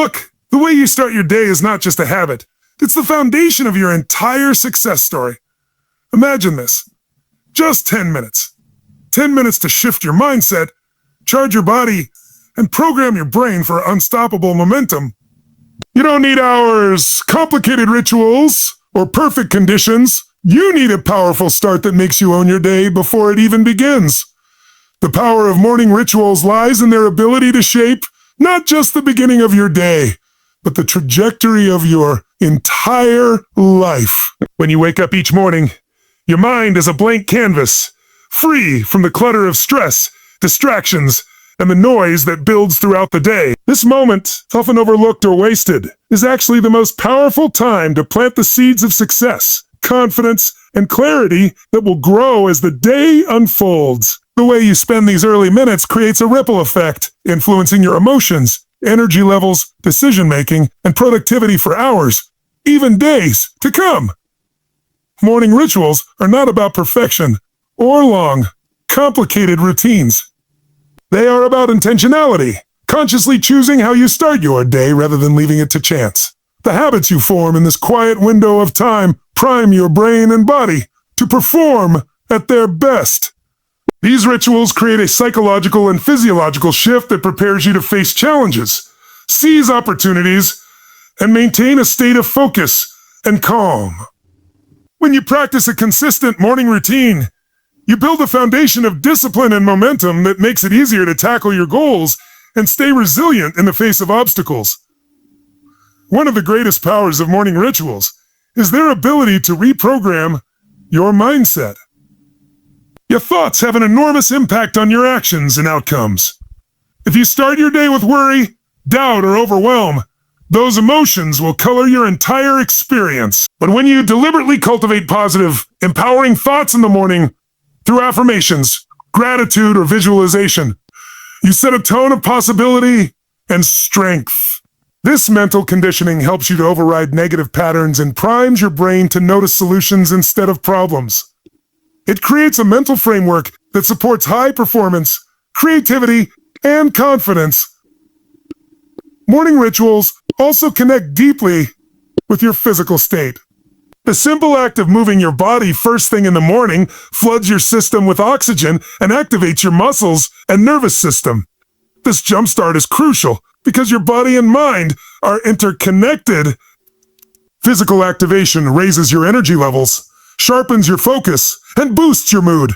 Look, the way you start your day is not just a habit. It's the foundation of your entire success story. Imagine this. Just 10 minutes. 10 minutes to shift your mindset, charge your body, and program your brain for unstoppable momentum. You don't need hours, complicated rituals, or perfect conditions. You need a powerful start that makes you own your day before it even begins. The power of morning rituals lies in their ability to shape not just the beginning of your day, but the trajectory of your entire life. When you wake up each morning, your mind is a blank canvas, free from the clutter of stress, distractions, and the noise that builds throughout the day. This moment, often overlooked or wasted, is actually the most powerful time to plant the seeds of success, confidence, and clarity that will grow as the day unfolds. The way you spend these early minutes creates a ripple effect, influencing your emotions, energy levels, decision-making, and productivity for hours, even days to come. Morning rituals are not about perfection or long, complicated routines. They are about intentionality, consciously choosing how you start your day rather than leaving it to chance. The habits you form in this quiet window of time prime your brain and body to perform at their best. These rituals create a psychological and physiological shift that prepares you to face challenges, seize opportunities, and maintain a state of focus and calm. When you practice a consistent morning routine, you build a foundation of discipline and momentum that makes it easier to tackle your goals and stay resilient in the face of obstacles. One of the greatest powers of morning rituals is their ability to reprogram your mindset. Your thoughts have an enormous impact on your actions and outcomes. If you start your day with worry, doubt, or overwhelm, those emotions will color your entire experience. But when you deliberately cultivate positive, empowering thoughts in the morning through affirmations, gratitude, or visualization, you set a tone of possibility and strength. This mental conditioning helps you to override negative patterns and primes your brain to notice solutions instead of problems. It creates a mental framework that supports high performance, creativity, and confidence. Morning rituals also connect deeply with your physical state. The simple act of moving your body first thing in the morning floods your system with oxygen and activates your muscles and nervous system. This jumpstart is crucial because your body and mind are interconnected. Physical activation raises your energy levels, sharpens your focus, and boosts your mood.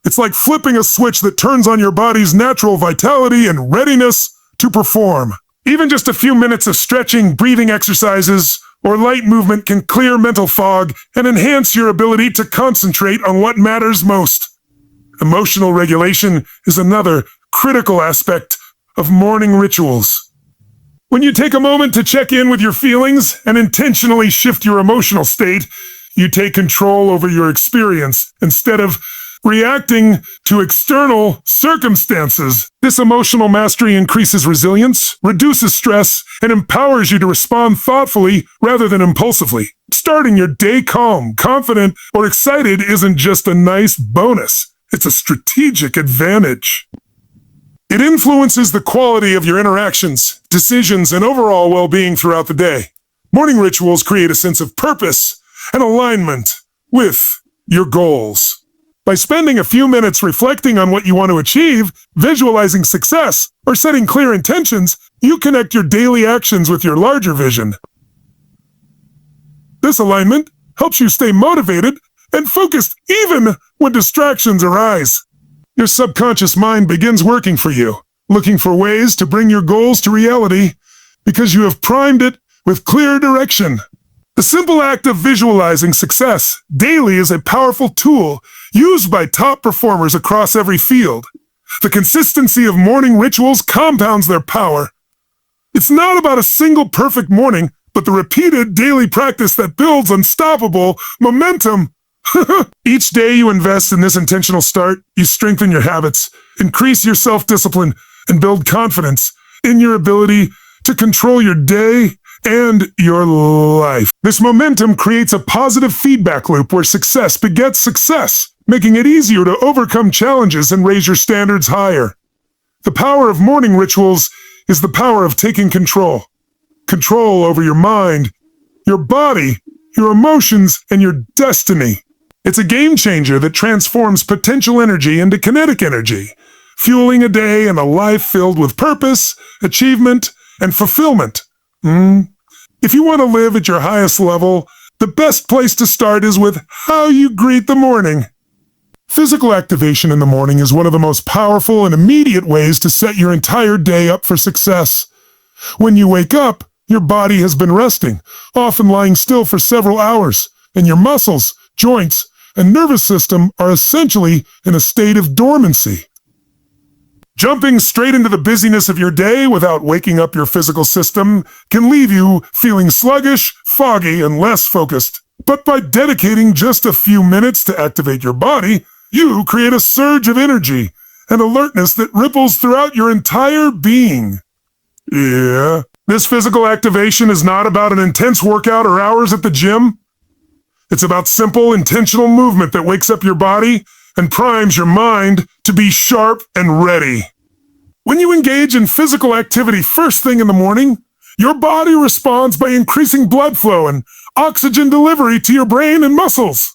It's like flipping a switch that turns on your body's natural vitality and readiness to perform. Even just a few minutes of stretching, breathing exercises, or light movement can clear mental fog and enhance your ability to concentrate on what matters most. Emotional regulation is another critical aspect of morning rituals. When you take a moment to check in with your feelings and intentionally shift your emotional state, you take control over your experience instead of reacting to external circumstances. This emotional mastery increases resilience, reduces stress, and empowers you to respond thoughtfully rather than impulsively. Starting your day calm, confident, or excited isn't just a nice bonus. It's a strategic advantage. It influences the quality of your interactions, decisions, and overall well-being throughout the day. Morning rituals create a sense of purpose and alignment with your goals. By spending a few minutes reflecting on what you want to achieve, visualizing success, or setting clear intentions, you connect your daily actions with your larger vision. This alignment helps you stay motivated and focused even when distractions arise. Your subconscious mind begins working for you, looking for ways to bring your goals to reality because you have primed it with clear direction. The simple act of visualizing success daily is a powerful tool used by top performers across every field. The consistency of morning rituals compounds their power. It's not about a single perfect morning, but the repeated daily practice that builds unstoppable momentum. Each day you invest in this intentional start, you strengthen your habits, increase your self-discipline, and build confidence in your ability to control your day and your life. This momentum creates a positive feedback loop where success begets success, making it easier to overcome challenges and raise your standards higher. The power of morning rituals is the power of taking control. Control over your mind, your body, your emotions, and your destiny. It's a game changer that transforms potential energy into kinetic energy, fueling a day and a life filled with purpose, achievement, and fulfillment. If you want to live at your highest level, the best place to start is with how you greet the morning. Physical activation in the morning is one of the most powerful and immediate ways to set your entire day up for success. When you wake up, your body has been resting, often lying still for several hours, and your muscles, joints, and nervous system are essentially in a state of dormancy. Jumping straight into the busyness of your day without waking up your physical system can leave you feeling sluggish, foggy, and less focused. But by dedicating just a few minutes to activate your body, you create a surge of energy and alertness that ripples throughout your entire being. Yeah, this physical activation is not about an intense workout or hours at the gym. It's about simple, intentional movement that wakes up your body and primes your mind to be sharp and ready. When you engage in physical activity first thing in the morning, your body responds by increasing blood flow and oxygen delivery to your brain and muscles.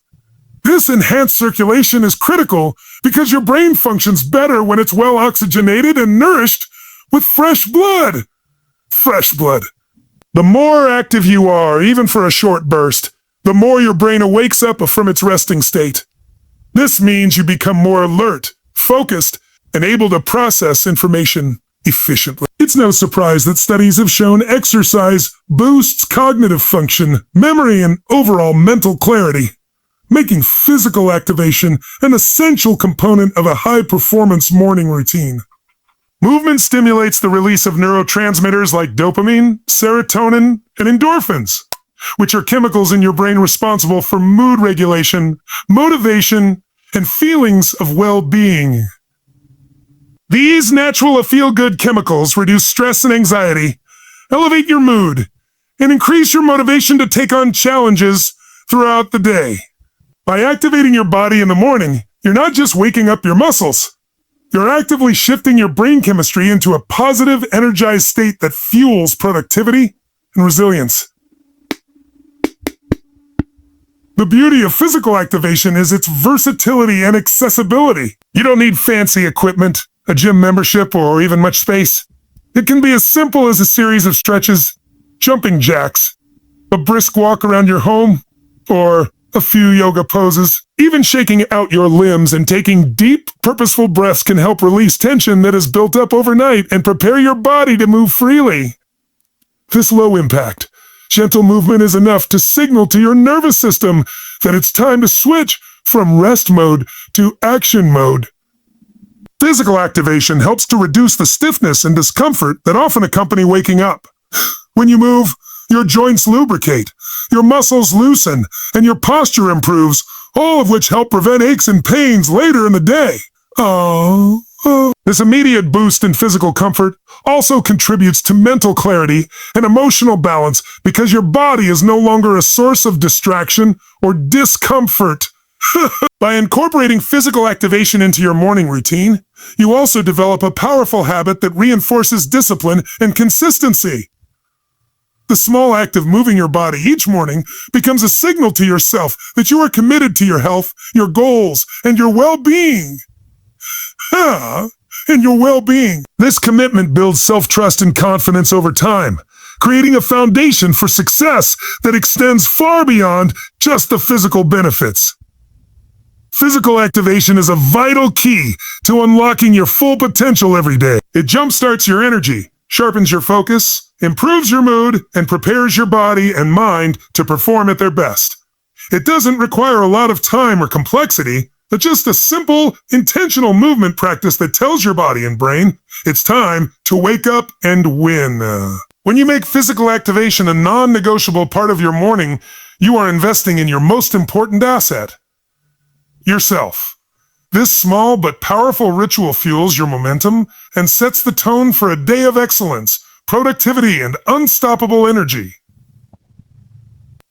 This enhanced circulation is critical because your brain functions better when it's well oxygenated and nourished with fresh blood. Fresh blood. The more active you are, even for a short burst, the more your brain awakes up from its resting state. This means you become more alert, focused, and able to process information efficiently. It's no surprise that studies have shown exercise boosts cognitive function, memory, and overall mental clarity, making physical activation an essential component of a high-performance morning routine. Movement stimulates the release of neurotransmitters like dopamine, serotonin, and endorphins, which are chemicals in your brain responsible for mood regulation, motivation, and feelings of well-being. These natural feel-good chemicals reduce stress and anxiety, elevate your mood, and increase your motivation to take on challenges throughout the day. By activating your body in the morning, you're not just waking up your muscles. You're actively shifting your brain chemistry into a positive, energized state that fuels productivity and resilience. The beauty of physical activation is its versatility and accessibility. You don't need fancy equipment, a gym membership, or even much space. It can be as simple as a series of stretches, jumping jacks, a brisk walk around your home, or a few yoga poses. Even shaking out your limbs and taking deep, purposeful breaths can help release tension that has built up overnight and prepare your body to move freely. This low-impact, gentle movement is enough to signal to your nervous system that it's time to switch from rest mode to action mode. Physical activation helps to reduce the stiffness and discomfort that often accompany waking up. When you move, your joints lubricate, your muscles loosen, and your posture improves, all of which help prevent aches and pains later in the day. This immediate boost in physical comfort also contributes to mental clarity and emotional balance because your body is no longer a source of distraction or discomfort. By incorporating physical activation into your morning routine, you also develop a powerful habit that reinforces discipline and consistency. The small act of moving your body each morning becomes a signal to yourself that you are committed to your health, your goals, and your well-being. This commitment builds self-trust and confidence over time, creating a foundation for success that extends far beyond just the physical benefits. Physical activation is a vital key to unlocking your full potential every day. It jumpstarts your energy, sharpens your focus, improves your mood, and prepares your body and mind to perform at their best. It doesn't require a lot of time or complexity, but just a simple, intentional movement practice that tells your body and brain it's time to wake up and win. When you make physical activation a non-negotiable part of your morning, you are investing in your most important asset, yourself. This small but powerful ritual fuels your momentum and sets the tone for a day of excellence, productivity, and unstoppable energy.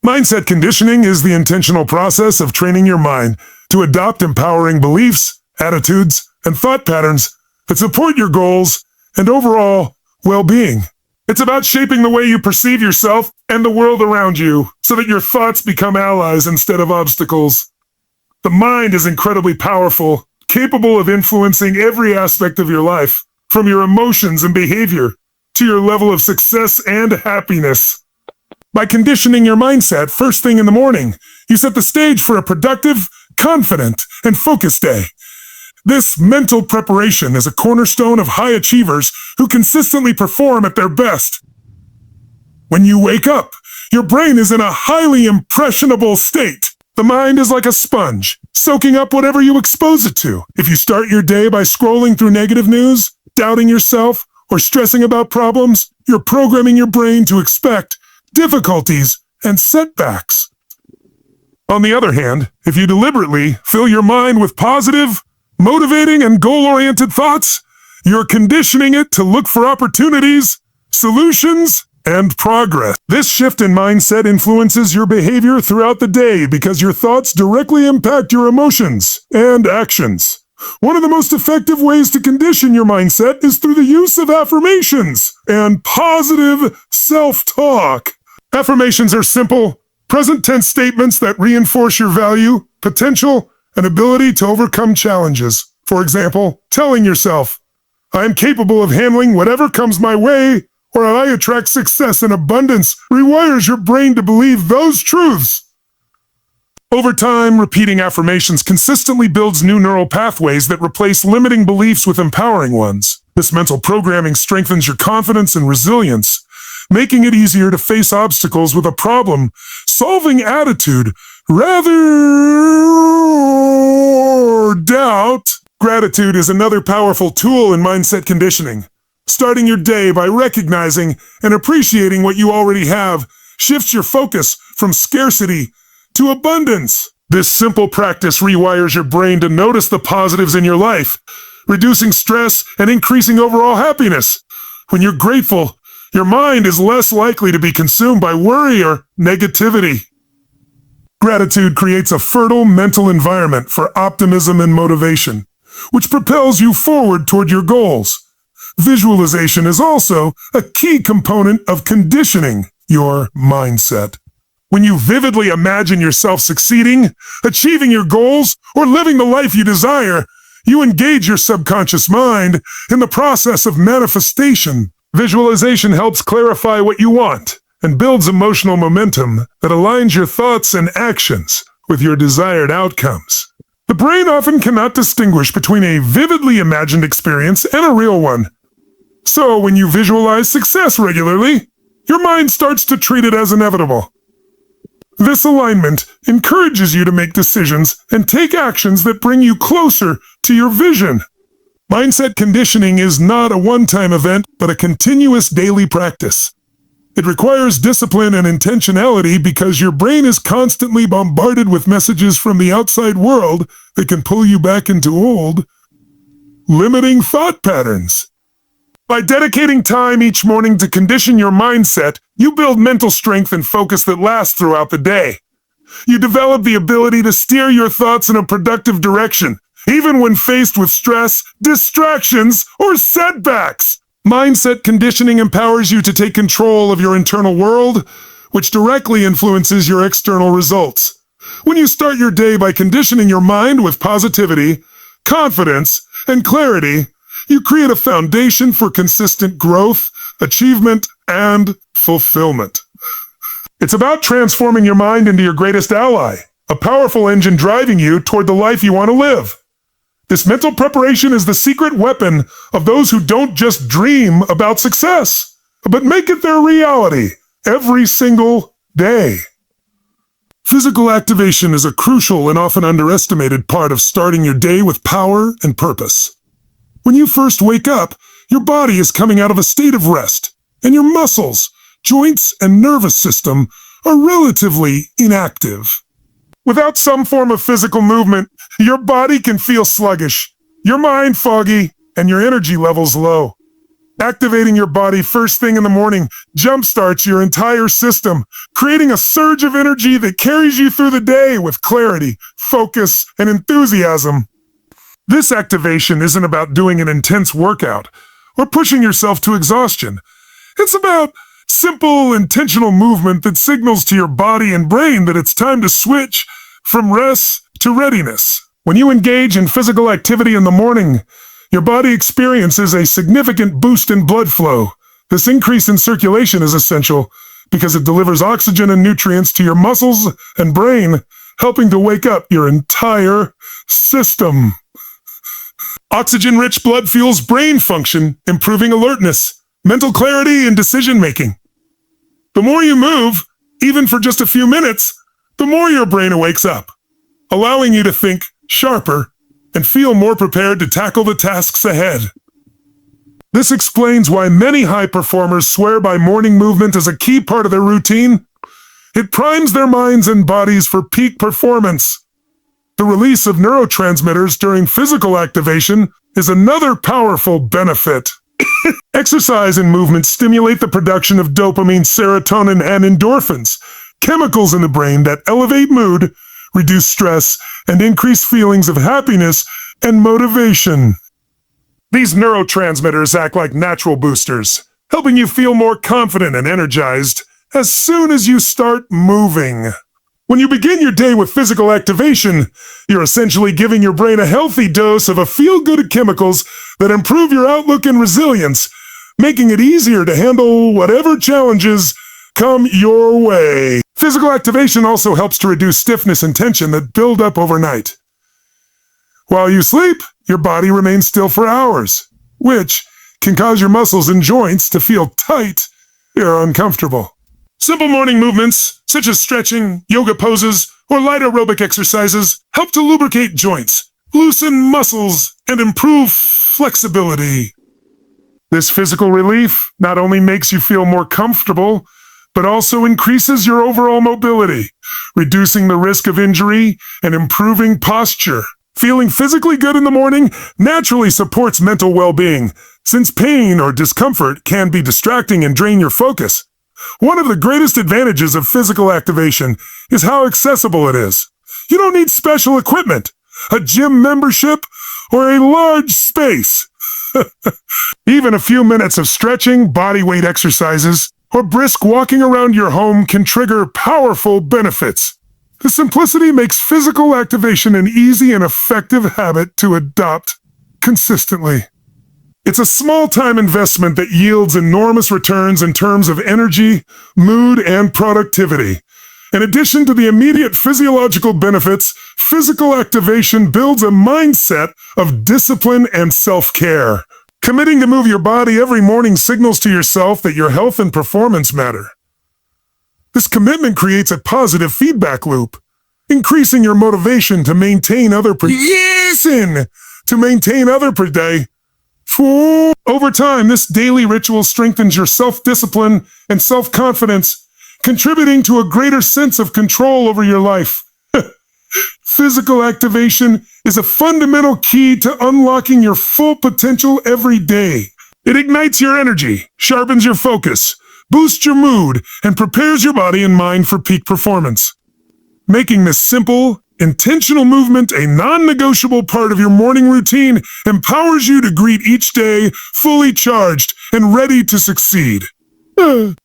Mindset conditioning is the intentional process of training your mind to adopt empowering beliefs, attitudes, and thought patterns that support your goals and overall well-being. It's about shaping the way you perceive yourself and the world around you so that your thoughts become allies instead of obstacles. The mind is incredibly powerful, capable of influencing every aspect of your life, from your emotions and behavior to your level of success and happiness. By conditioning your mindset first thing in the morning, you set the stage for a productive, confident, and focused day. This mental preparation is a cornerstone of high achievers who consistently perform at their best. When you wake up, your brain is in a highly impressionable state. The mind is like a sponge, soaking up whatever you expose it to. If you start your day by scrolling through negative news, doubting yourself, or stressing about problems, you're programming your brain to expect difficulties and setbacks. On the other hand, if you deliberately fill your mind with positive, motivating, and goal-oriented thoughts, you're conditioning it to look for opportunities, solutions, and progress. This shift in mindset influences your behavior throughout the day because your thoughts directly impact your emotions and actions. One of the most effective ways to condition your mindset is through the use of affirmations and positive self-talk. Affirmations are simple, present-tense statements that reinforce your value, potential, and ability to overcome challenges. For example, telling yourself, "I am capable of handling whatever comes my way," or "I attract success and abundance," rewires your brain to believe those truths. Over time, repeating affirmations consistently builds new neural pathways that replace limiting beliefs with empowering ones. This mental programming strengthens your confidence and resilience, making it easier to face obstacles with a problem-solving attitude rather doubt. Gratitude is another powerful tool in mindset conditioning. Starting your day by recognizing and appreciating what you already have shifts your focus from scarcity to abundance. This simple practice rewires your brain to notice the positives in your life, reducing stress and increasing overall happiness. When you're grateful, your mind is less likely to be consumed by worry or negativity. Gratitude creates a fertile mental environment for optimism and motivation, which propels you forward toward your goals. Visualization is also a key component of conditioning your mindset. When you vividly imagine yourself succeeding, achieving your goals, or living the life you desire, you engage your subconscious mind in the process of manifestation. Visualization helps clarify what you want and builds emotional momentum that aligns your thoughts and actions with your desired outcomes. The brain often cannot distinguish between a vividly imagined experience and a real one. So when you visualize success regularly, your mind starts to treat it as inevitable. This alignment encourages you to make decisions and take actions that bring you closer to your vision. Mindset conditioning is not a one-time event, but a continuous daily practice. It requires discipline and intentionality because your brain is constantly bombarded with messages from the outside world that can pull you back into old, limiting thought patterns. By dedicating time each morning to condition your mindset, you build mental strength and focus that lasts throughout the day. You develop the ability to steer your thoughts in a productive direction, even when faced with stress, distractions, or setbacks. Mindset conditioning empowers you to take control of your internal world, which directly influences your external results. When you start your day by conditioning your mind with positivity, confidence, and clarity, you create a foundation for consistent growth, achievement, and fulfillment. It's about transforming your mind into your greatest ally, a powerful engine driving you toward the life you want to live. This mental preparation is the secret weapon of those who don't just dream about success, but make it their reality every single day. Physical activation is a crucial and often underestimated part of starting your day with power and purpose. When you first wake up, your body is coming out of a state of rest, and your muscles, joints, and nervous system are relatively inactive. Without some form of physical movement, your body can feel sluggish, your mind foggy, and your energy levels low. Activating your body first thing in the morning jumpstarts your entire system, creating a surge of energy that carries you through the day with clarity, focus, and enthusiasm. This activation isn't about doing an intense workout or pushing yourself to exhaustion. It's about simple, intentional movement that signals to your body and brain that it's time to switch from rest to readiness. When you engage in physical activity in the morning, your body experiences a significant boost in blood flow. This increase in circulation is essential because it delivers oxygen and nutrients to your muscles and brain, helping to wake up your entire system. Oxygen-rich blood fuels brain function, improving alertness, mental clarity, and decision-making. The more you move, even for just a few minutes, the more your brain wakes up, allowing you to think sharper and feel more prepared to tackle the tasks ahead. This explains why many high performers swear by morning movement as a key part of their routine. It primes their minds and bodies for peak performance. The release of neurotransmitters during physical activation is another powerful benefit. Exercise and movement stimulate the production of dopamine, serotonin, and endorphins, chemicals in the brain that elevate mood, reduce stress, and increase feelings of happiness and motivation. These neurotransmitters act like natural boosters, helping you feel more confident and energized as soon as you start moving. When you begin your day with physical activation, you're essentially giving your brain a healthy dose of feel-good chemicals that improve your outlook and resilience, making it easier to handle whatever challenges come your way. Physical activation also helps to reduce stiffness and tension that build up overnight. While you sleep, your body remains still for hours, which can cause your muscles and joints to feel tight or uncomfortable. Simple morning movements, such as stretching, yoga poses, or light aerobic exercises, help to lubricate joints, loosen muscles, and improve flexibility. This physical relief not only makes you feel more comfortable, but also increases your overall mobility, reducing the risk of injury and improving posture. Feeling physically good in the morning naturally supports mental well-being, since pain or discomfort can be distracting and drain your focus. One of the greatest advantages of physical activation is how accessible it is. You don't need special equipment, a gym membership, or a large space. Even a few minutes of stretching, body weight exercises, or brisk walking around your home can trigger powerful benefits. The simplicity makes physical activation an easy and effective habit to adopt consistently. It's a small-time investment that yields enormous returns in terms of energy, mood, and productivity. In addition to the immediate physiological benefits, physical activation builds a mindset of discipline and self-care. Committing to move your body every morning signals to yourself that your health and performance matter. This commitment creates a positive feedback loop, increasing your motivation to maintain other per day. Over time, this daily ritual strengthens your self-discipline and self-confidence, contributing to a greater sense of control over your life. Physical activation is a fundamental key to unlocking your full potential every day. It ignites your energy, sharpens your focus, boosts your mood, and prepares your body and mind for peak performance. Making this simple, intentional movement a non-negotiable part of your morning routine empowers you to greet each day fully charged and ready to succeed.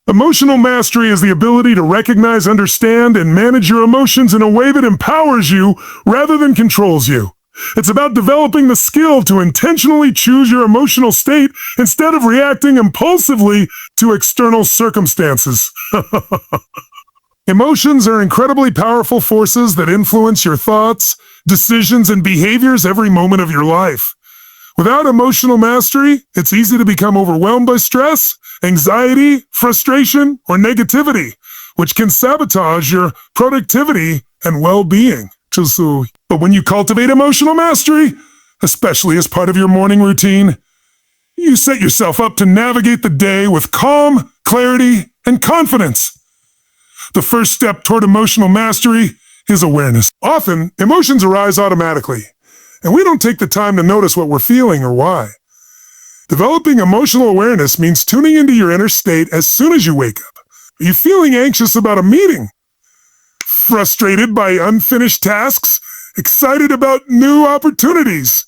Emotional mastery is the ability to recognize, understand, and manage your emotions in a way that empowers you rather than controls you. It's about developing the skill to intentionally choose your emotional state instead of reacting impulsively to external circumstances. Emotions are incredibly powerful forces that influence your thoughts, decisions, and behaviors every moment of your life. Without emotional mastery, it's easy to become overwhelmed by stress, anxiety, frustration, or negativity, which can sabotage your productivity and well-being. But when you cultivate emotional mastery, especially as part of your morning routine, you set yourself up to navigate the day with calm, clarity, and confidence. The first step toward emotional mastery is awareness. Often, emotions arise automatically, and we don't take the time to notice what we're feeling or why. Developing emotional awareness means tuning into your inner state as soon as you wake up. Are you feeling anxious about a meeting? Frustrated by unfinished tasks? Excited about new opportunities?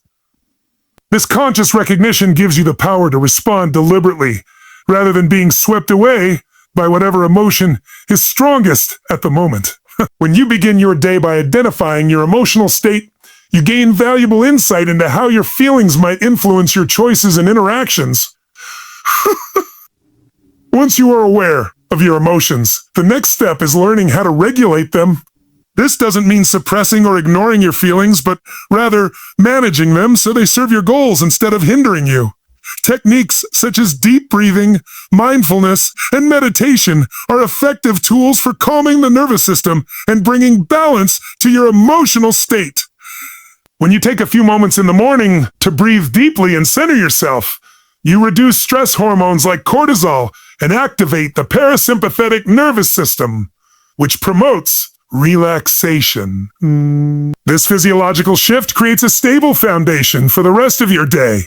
This conscious recognition gives you the power to respond deliberately, rather than being swept away by whatever emotion is strongest at the moment. When you begin your day by identifying your emotional state, you gain valuable insight into how your feelings might influence your choices and interactions. Once you are aware of your emotions, the next step is learning how to regulate them. This doesn't mean suppressing or ignoring your feelings, but rather managing them so they serve your goals instead of hindering you. Techniques such as deep breathing, mindfulness, and meditation are effective tools for calming the nervous system and bringing balance to your emotional state. When you take a few moments in the morning to breathe deeply and center yourself, you reduce stress hormones like cortisol and activate the parasympathetic nervous system, which promotes relaxation. This physiological shift creates a stable foundation for the rest of your day,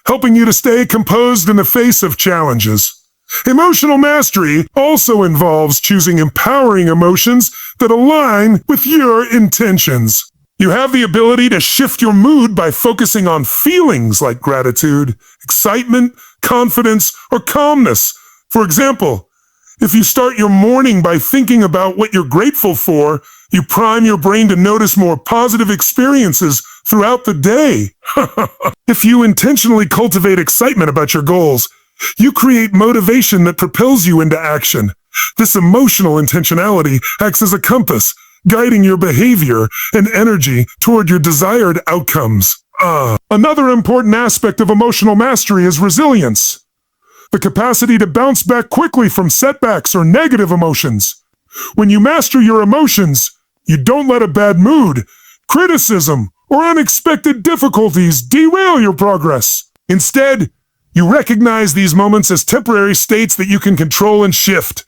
helping you to stay composed in the face of challenges. Emotional mastery also involves choosing empowering emotions that align with your intentions. You have the ability to shift your mood by focusing on feelings like gratitude, excitement, confidence, or calmness. For example, if you start your morning by thinking about what you're grateful for, you prime your brain to notice more positive experiences throughout the day. If you intentionally cultivate excitement about your goals, you create motivation that propels you into action. This emotional intentionality acts as a compass, guiding your behavior and energy toward your desired outcomes. Another important aspect of emotional mastery is resilience, the capacity to bounce back quickly from setbacks or negative emotions. When you master your emotions, you don't let a bad mood, criticism, or unexpected difficulties derail your progress. Instead, you recognize these moments as temporary states that you can control and shift.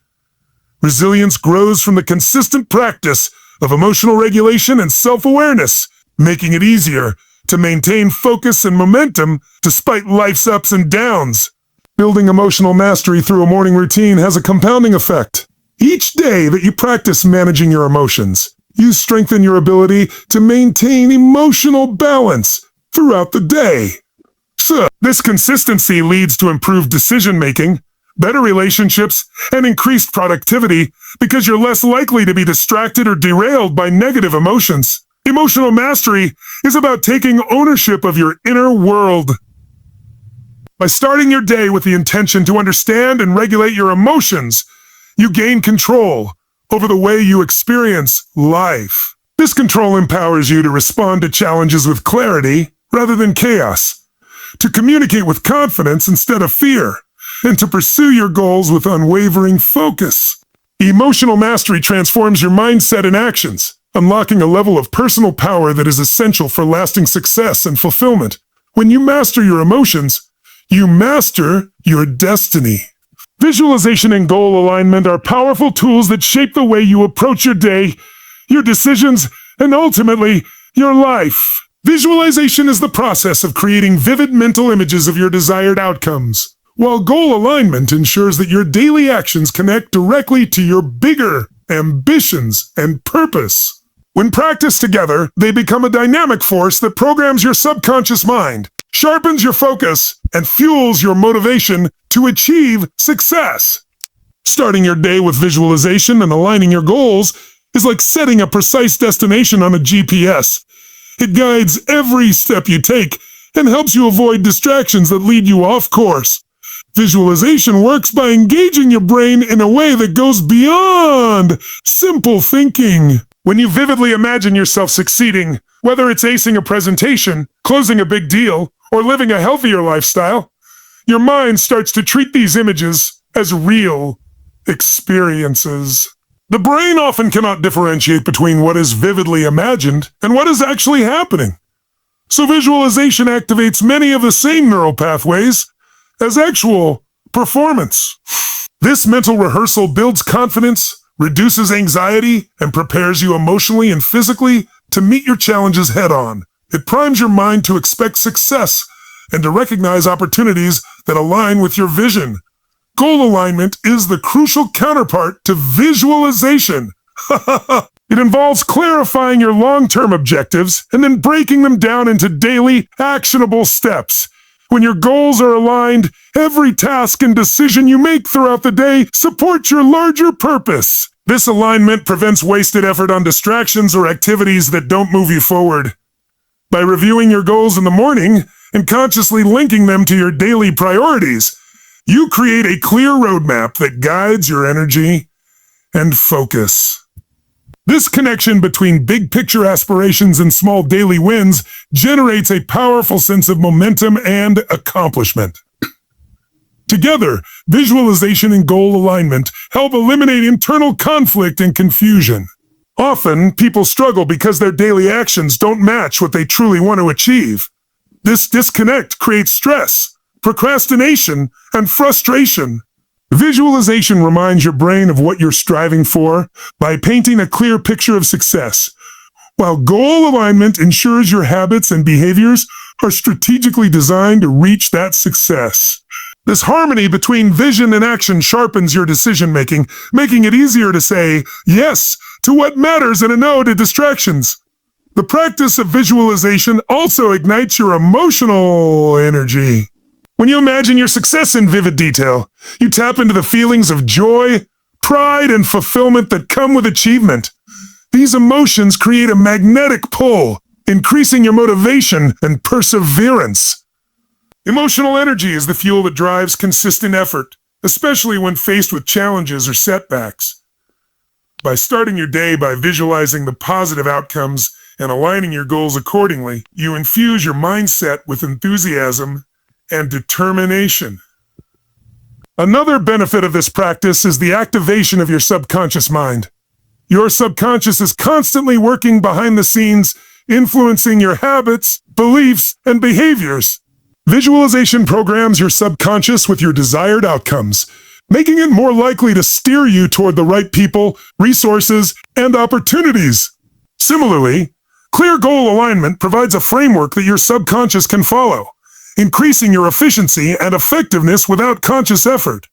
Resilience grows from the consistent practice of emotional regulation and self-awareness, making it easier to maintain focus and momentum despite life's ups and downs. Building emotional mastery through a morning routine has a compounding effect. Each day that you practice managing your emotions, you strengthen your ability to maintain emotional balance throughout the day. So, this consistency leads to improved decision-making, better relationships, and increased productivity because you're less likely to be distracted or derailed by negative emotions. Emotional mastery is about taking ownership of your inner world. By starting your day with the intention to understand and regulate your emotions, you gain control over the way you experience life. This control empowers you to respond to challenges with clarity rather than chaos, to communicate with confidence instead of fear, and to pursue your goals with unwavering focus. Emotional mastery transforms your mindset and actions, unlocking a level of personal power that is essential for lasting success and fulfillment. When you master your emotions, you master your destiny. Visualization and goal alignment are powerful tools that shape the way you approach your day, your decisions, and ultimately, your life. Visualization is the process of creating vivid mental images of your desired outcomes, while goal alignment ensures that your daily actions connect directly to your bigger ambitions and purpose. When practiced together, they become a dynamic force that programs your subconscious mind, sharpens your focus, and fuels your motivation to achieve success. Starting your day with visualization and aligning your goals is like setting a precise destination on a GPS. It guides every step you take and helps you avoid distractions that lead you off course. Visualization works by engaging your brain in a way that goes beyond simple thinking. When you vividly imagine yourself succeeding, whether it's acing a presentation, closing a big deal, or living a healthier lifestyle, your mind starts to treat these images as real experiences. The brain often cannot differentiate between what is vividly imagined and what is actually happening. So visualization activates many of the same neural pathways as actual performance. This mental rehearsal builds confidence, reduces anxiety, and prepares you emotionally and physically to meet your challenges head-on. It primes your mind to expect success and to recognize opportunities that align with your vision. Goal alignment is the crucial counterpart to visualization. It involves clarifying your long-term objectives and then breaking them down into daily, actionable steps. When your goals are aligned, every task and decision you make throughout the day supports your larger purpose. This alignment prevents wasted effort on distractions or activities that don't move you forward. By reviewing your goals in the morning and consciously linking them to your daily priorities, you create a clear roadmap that guides your energy and focus. This connection between big picture aspirations and small daily wins generates a powerful sense of momentum and accomplishment. Together, visualization and goal alignment help eliminate internal conflict and confusion. Often, people struggle because their daily actions don't match what they truly want to achieve. This disconnect creates stress, procrastination, and frustration. Visualization reminds your brain of what you're striving for by painting a clear picture of success, while goal alignment ensures your habits and behaviors are strategically designed to reach that success. This harmony between vision and action sharpens your decision-making, making it easier to say yes to what matters and a no to distractions. The practice of visualization also ignites your emotional energy. When you imagine your success in vivid detail, you tap into the feelings of joy, pride, and fulfillment that come with achievement. These emotions create a magnetic pull, increasing your motivation and perseverance. Emotional energy is the fuel that drives consistent effort, especially when faced with challenges or setbacks. By starting your day by visualizing the positive outcomes and aligning your goals accordingly, you infuse your mindset with enthusiasm and determination. Another benefit of this practice is the activation of your subconscious mind. Your subconscious is constantly working behind the scenes, influencing your habits, beliefs, and behaviors. Visualization programs your subconscious with your desired outcomes, making it more likely to steer you toward the right people, resources, and opportunities. Similarly, clear goal alignment provides a framework that your subconscious can follow, increasing your efficiency and effectiveness without conscious effort.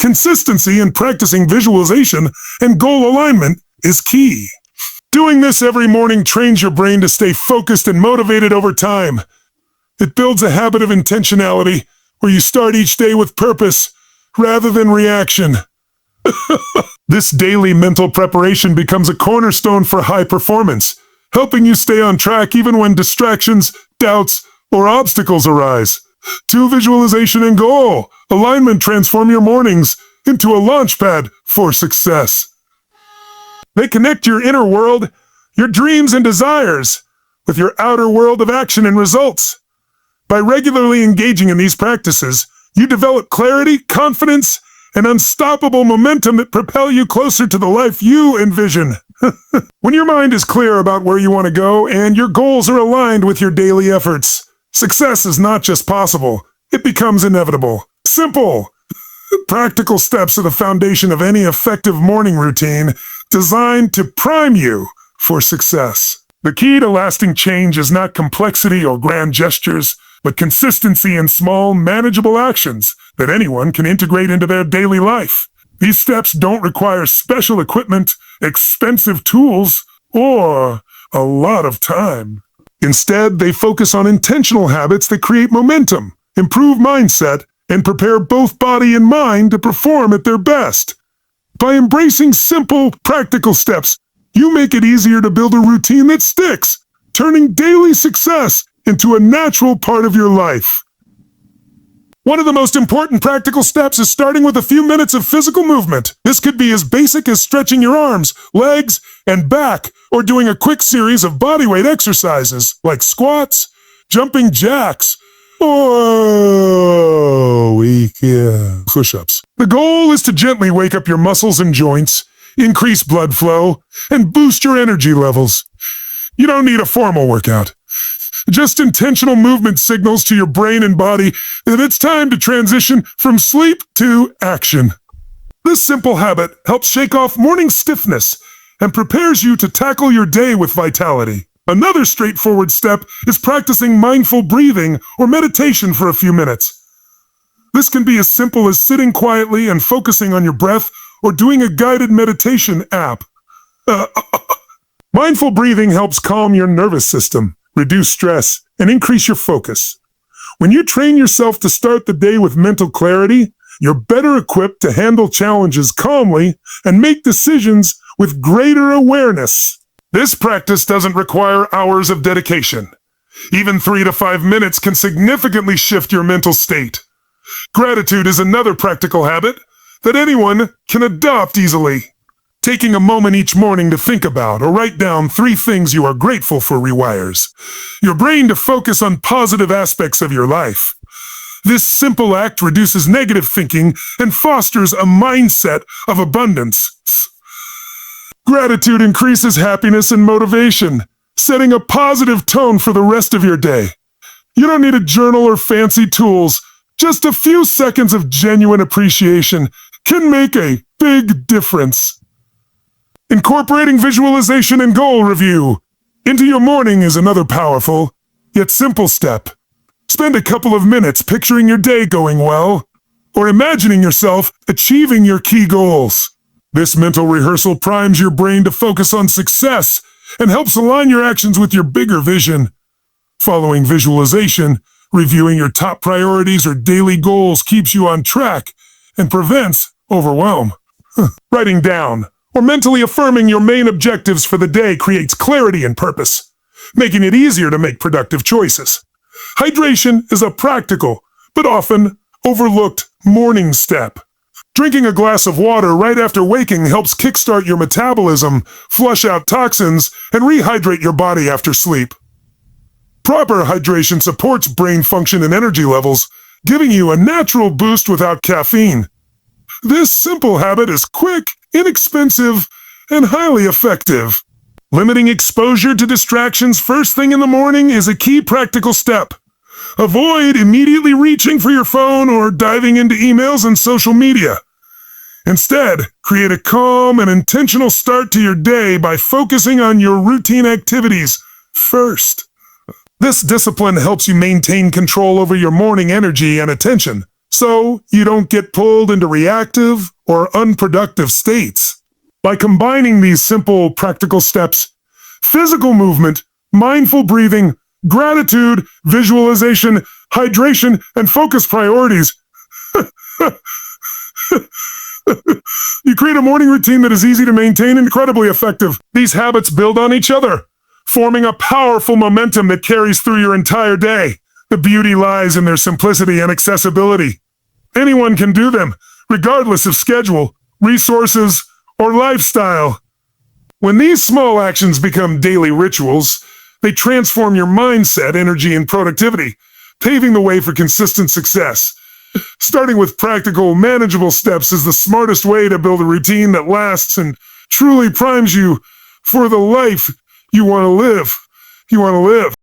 Consistency in practicing visualization and goal alignment is key. Doing this every morning trains your brain to stay focused and motivated over time. It builds a habit of intentionality where you start each day with purpose rather than reaction. This daily mental preparation becomes a cornerstone for high performance, helping you stay on track even when distractions, doubts, or obstacles arise. To visualization and goal alignment transform your mornings into a launchpad for success. They connect your inner world, your dreams and desires, with your outer world of action and results. By regularly engaging in these practices, you develop clarity, confidence, and unstoppable momentum that propel you closer to the life you envision. When your mind is clear about where you want to go and your goals are aligned with your daily efforts, success is not just possible, it becomes inevitable. Simple, practical steps are the foundation of any effective morning routine designed to prime you for success. The key to lasting change is not complexity or grand gestures, but consistency in small, manageable actions that anyone can integrate into their daily life. These steps don't require special equipment, expensive tools, or a lot of time. Instead, they focus on intentional habits that create momentum, improve mindset, and prepare both body and mind to perform at their best. By embracing simple, practical steps, you make it easier to build a routine that sticks, turning daily success into a natural part of your life. One of the most important practical steps is starting with a few minutes of physical movement. This could be as basic as stretching your arms, legs, and back, or doing a quick series of bodyweight exercises like squats, jumping jacks, or push-ups. The goal is to gently wake up your muscles and joints, increase blood flow, and boost your energy levels. You don't need a formal workout. Just intentional movement signals to your brain and body that it's time to transition from sleep to action. This simple habit helps shake off morning stiffness and prepares you to tackle your day with vitality. Another straightforward step is practicing mindful breathing or meditation for a few minutes. This can be as simple as sitting quietly and focusing on your breath or doing a guided meditation app. Mindful breathing helps calm your nervous system, reduce stress, and increase your focus. When you train yourself to start the day with mental clarity, you're better equipped to handle challenges calmly and make decisions with greater awareness. This practice doesn't require hours of dedication. Even 3 to 5 minutes can significantly shift your mental state. Gratitude is another practical habit that anyone can adopt easily. Taking a moment each morning to think about or write down 3 things you are grateful for rewires your brain to focus on positive aspects of your life. This simple act reduces negative thinking and fosters a mindset of abundance. Gratitude increases happiness and motivation, setting a positive tone for the rest of your day. You don't need a journal or fancy tools. Just a few seconds of genuine appreciation can make a big difference. Incorporating visualization and goal review into your morning is another powerful, yet simple step. Spend a couple of minutes picturing your day going well, or imagining yourself achieving your key goals. This mental rehearsal primes your brain to focus on success and helps align your actions with your bigger vision. Following visualization, reviewing your top priorities or daily goals keeps you on track and prevents overwhelm. Writing down or mentally affirming your main objectives for the day creates clarity and purpose, making it easier to make productive choices. Hydration is a practical, but often overlooked morning step. Drinking a glass of water right after waking helps kickstart your metabolism, flush out toxins, and rehydrate your body after sleep. Proper hydration supports brain function and energy levels, giving you a natural boost without caffeine. This simple habit is quick, inexpensive, and highly effective. Limiting exposure to distractions first thing in the morning is a key practical step. Avoid immediately reaching for your phone or diving into emails and social media. Instead, create a calm and intentional start to your day by focusing on your routine activities first. This discipline helps you maintain control over your morning energy and attention, so you don't get pulled into reactive or unproductive states. By combining these simple, practical steps, physical movement, mindful breathing, gratitude, visualization, hydration, and focus priorities, you create a morning routine that is easy to maintain and incredibly effective. These habits build on each other, forming a powerful momentum that carries through your entire day. The beauty lies in their simplicity and accessibility. Anyone can do them, regardless of schedule, resources, or lifestyle. When these small actions become daily rituals, they transform your mindset, energy, and productivity, paving the way for consistent success. Starting with practical, manageable steps is the smartest way to build a routine that lasts and truly primes you for the life you want to live.